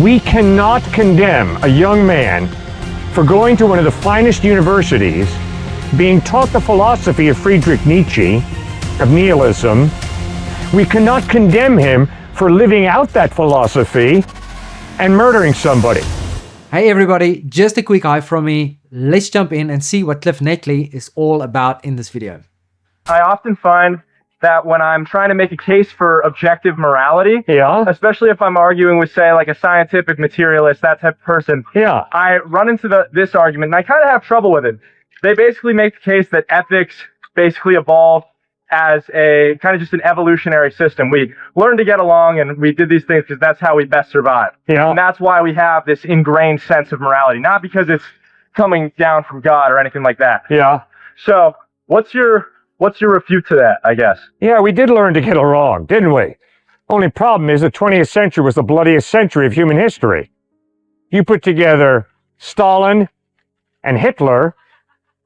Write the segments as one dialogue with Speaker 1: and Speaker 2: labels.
Speaker 1: We cannot condemn a young man for going to one of the finest universities, being taught the philosophy of Friedrich Nietzsche, of nihilism. We cannot condemn him for living out that philosophy and murdering somebody.
Speaker 2: Hey everybody, just a quick hi from me. Let's jump in and see what Cliffe Knechtle is all about in this video.
Speaker 3: I often find that when I'm trying to make a case for objective morality, especially if I'm arguing with, say, like a scientific materialist, that type of person, I run into this argument, and I kind of have trouble with it. They basically make the case that ethics basically evolved as a kind of just an evolutionary system. We learned to get along, and we did these things because that's how we best survive. And that's why we have this ingrained sense of morality, not because it's coming down from God or anything like that. So what's your refute to that, I guess?
Speaker 1: Yeah, we did learn to get along, didn't we? Only problem is the 20th century was the bloodiest century of human history. You put together Stalin and Hitler,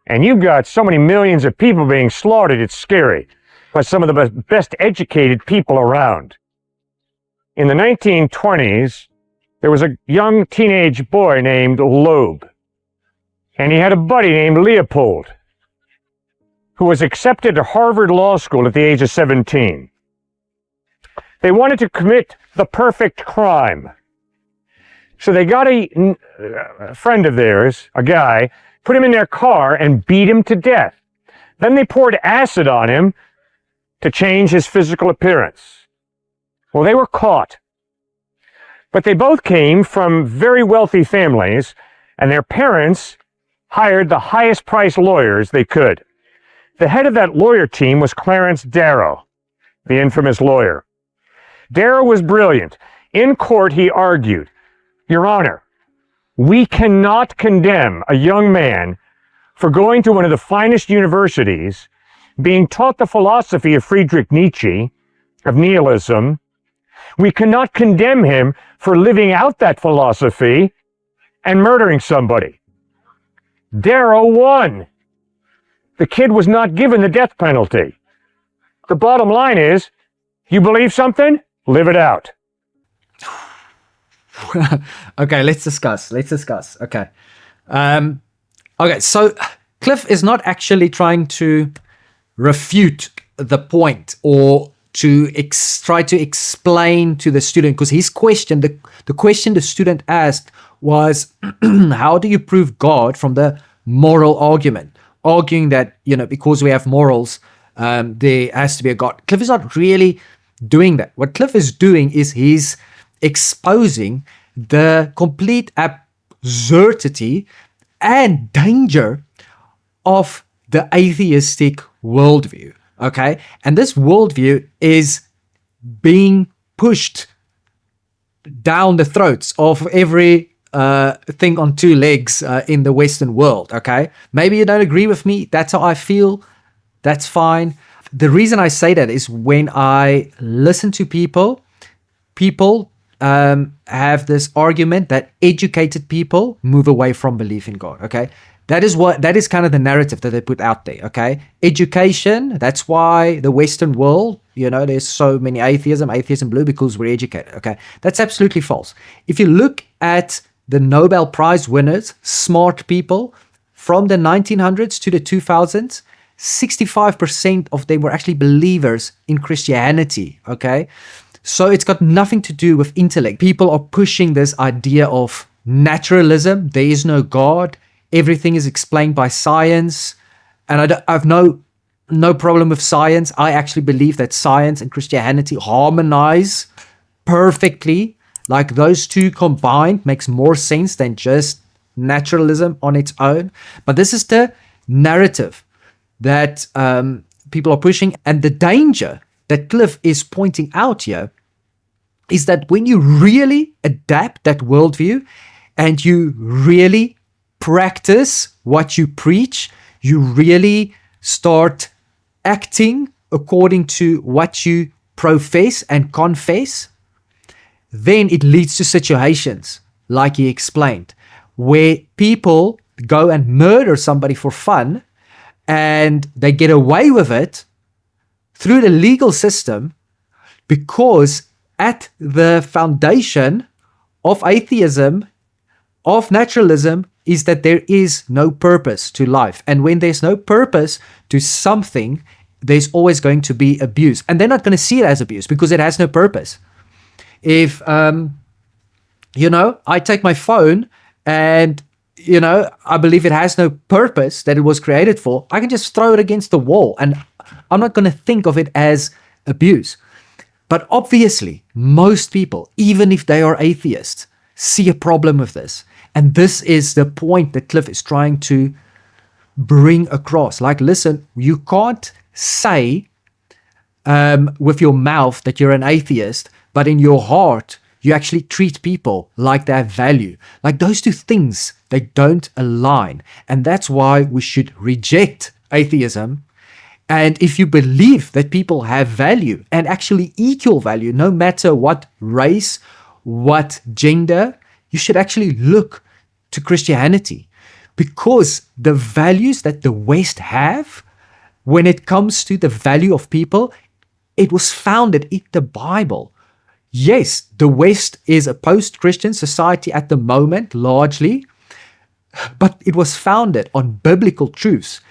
Speaker 1: and you've got so many millions of people being slaughtered, it's scary. But some of the best educated people around. In the 1920s, there was a young teenage boy named Loeb, and he had a buddy named Leopold, who was accepted to Harvard Law School at the age of 17. They wanted to commit the perfect crime. So they got a friend of theirs, a guy, put him in their car and beat him to death. Then they poured acid on him to change his physical appearance. Well, they were caught. But they both came from very wealthy families, and their parents hired the highest priced lawyers they could. The head of that lawyer team was Clarence Darrow, the infamous lawyer. Darrow was brilliant. In court, he argued, "Your Honor, we cannot condemn a young man for going to one of the finest universities, being taught the philosophy of Friedrich Nietzsche, of nihilism. We cannot condemn him for living out that philosophy and murdering somebody." Darrow won. The kid was not given the death penalty. The bottom line is, you believe something? Live it out.
Speaker 2: Okay, let's discuss. Okay. Okay, so Cliffe is not actually trying to refute the point or to try to explain to the student, because his question, the question the student asked was, how do you prove God from the moral argument? Arguing that, because we have morals, there has to be a God. Cliffe is not really doing that. What Cliffe is doing is he's exposing the complete absurdity and danger of the atheistic worldview, okay? And this worldview is being pushed down the throats of every thing on two legs in the Western world, okay? Maybe you don't agree with me. That's how I feel. That's fine. The reason I say that is when I listen to people have this argument that educated people move away from belief in God, okay? That is kind of the narrative that they put out there, okay? Education, that's why the Western world, there's so many atheism blue, because we're educated, okay? That's absolutely false. If you look at the Nobel Prize winners, smart people, from the 1900s to the 2000s, 65% of them were actually believers in Christianity, okay? So it's got nothing to do with intellect. People are pushing this idea of naturalism. There is no God. Everything is explained by science. And I have no problem with science. I actually believe that science and Christianity harmonize perfectly. Like those two combined makes more sense than just naturalism on its own. But this is the narrative that people are pushing. And the danger that Cliffe is pointing out here is that when you really adapt that worldview and you really practice what you preach, you really start acting according to what you profess and confess, then it leads to situations like he explained, where people go and murder somebody for fun and they get away with it through the legal system because at the foundation of atheism, of naturalism, is that there is no purpose to life. And when there's no purpose to something, there's always going to be abuse. And they're not going to see it as abuse because it has no purpose. If, I take my phone and, I believe it has no purpose that it was created for, I can just throw it against the wall and I'm not going to think of it as abuse. But obviously, most people, even if they are atheists, see a problem with this. And this is the point that Cliffe is trying to bring across. Like, listen, you can't say with your mouth that you're an atheist, but in your heart, you actually treat people like they have value. Like, those two things, they don't align. And that's why we should reject atheism. And if you believe that people have value and actually equal value, no matter what race, what gender, you should actually look to Christianity, because the values that the West have, when it comes to the value of people, it was founded in the Bible. Yes, the West is a post-Christian society at the moment, largely, but it was founded on biblical truths.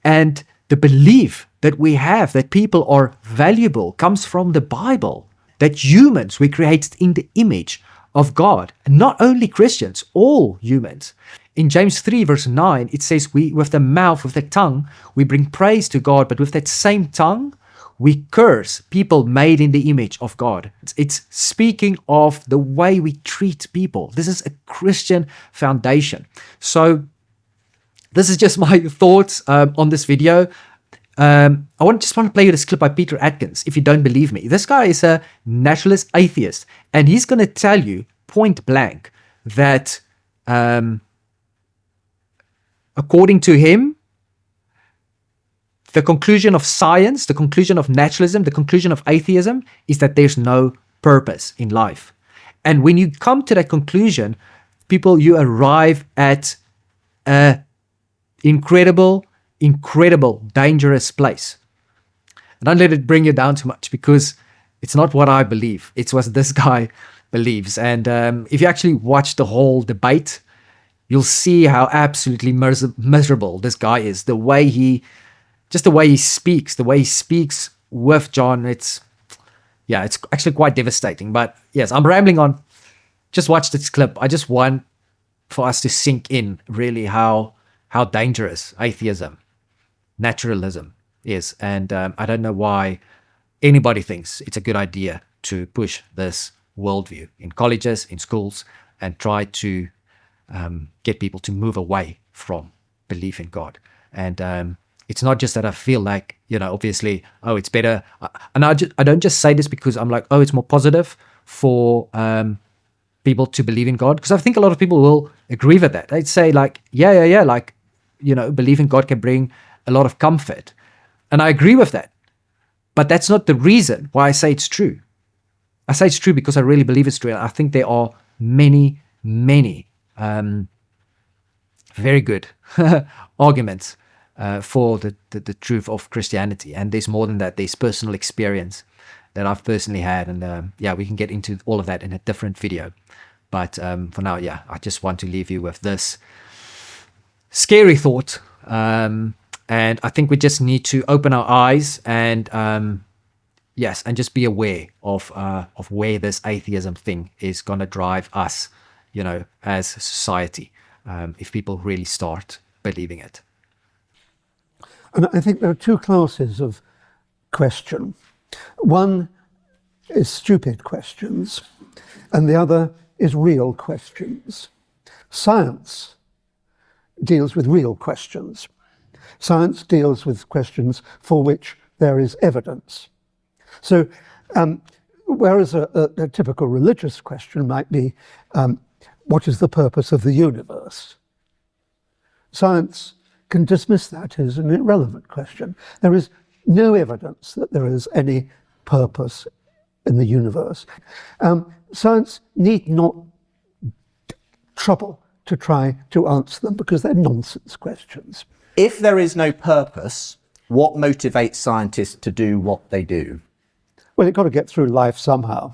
Speaker 2: And the belief that we have that people are valuable comes from the Bible, that humans were created in the image of God. And not only Christians, all humans. In James 3 verse 9, it says, we, with the mouth, with the tongue, we bring praise to God, but with that same tongue, we curse people made in the image of God. It's speaking of the way we treat people. This is a Christian foundation. So this is just my thoughts on this video. I just want to play you this clip by Peter Atkins, if you don't believe me. This guy is a naturalist atheist, and he's going to tell you point blank that according to him, the conclusion of science, the conclusion of naturalism, the conclusion of atheism is that there's no purpose in life. And when you come to that conclusion, people, you arrive at a incredible, dangerous place. And don't let it bring you down too much, because it's not what I believe. It's what this guy believes. And if you actually watch the whole debate, you'll see how absolutely miserable this guy is. The way he speaks with John, it's actually quite devastating. But yes, I'm rambling on. Just watch this clip. I just want for us to sink in really how dangerous atheism, naturalism is. And I don't know why anybody thinks it's a good idea to push this worldview in colleges, in schools, and try to get people to move away from belief in God. And it's not just that I feel like, obviously, it's better. And I don't just say this because I'm like, it's more positive for people to believe in God. Because I think a lot of people will agree with that. They'd say like, like, belief in God can bring a lot of comfort. And I agree with that. But that's not the reason why I say it's true. I say it's true because I really believe it's true. And I think there are many, many very good arguments for the truth of Christianity. And there's more than that. There's personal experience that I've personally had. And we can get into all of that in a different video. But for now, I just want to leave you with this scary thought. And I think we just need to open our eyes and and just be aware of where this atheism thing is going to drive us, as a society, if people really start believing it.
Speaker 4: And I think there are two classes of question. One is stupid questions, and the other is real questions. Science deals with real questions. Science deals with questions for which there is evidence. So, whereas a typical religious question might be, what is the purpose of the universe? Science can dismiss that as an irrelevant question. There is no evidence that there is any purpose in the universe. Science need not trouble to try to answer them because they're nonsense questions.
Speaker 5: If there is no purpose, what motivates scientists to do what they do?
Speaker 4: Well, you've got to get through life somehow.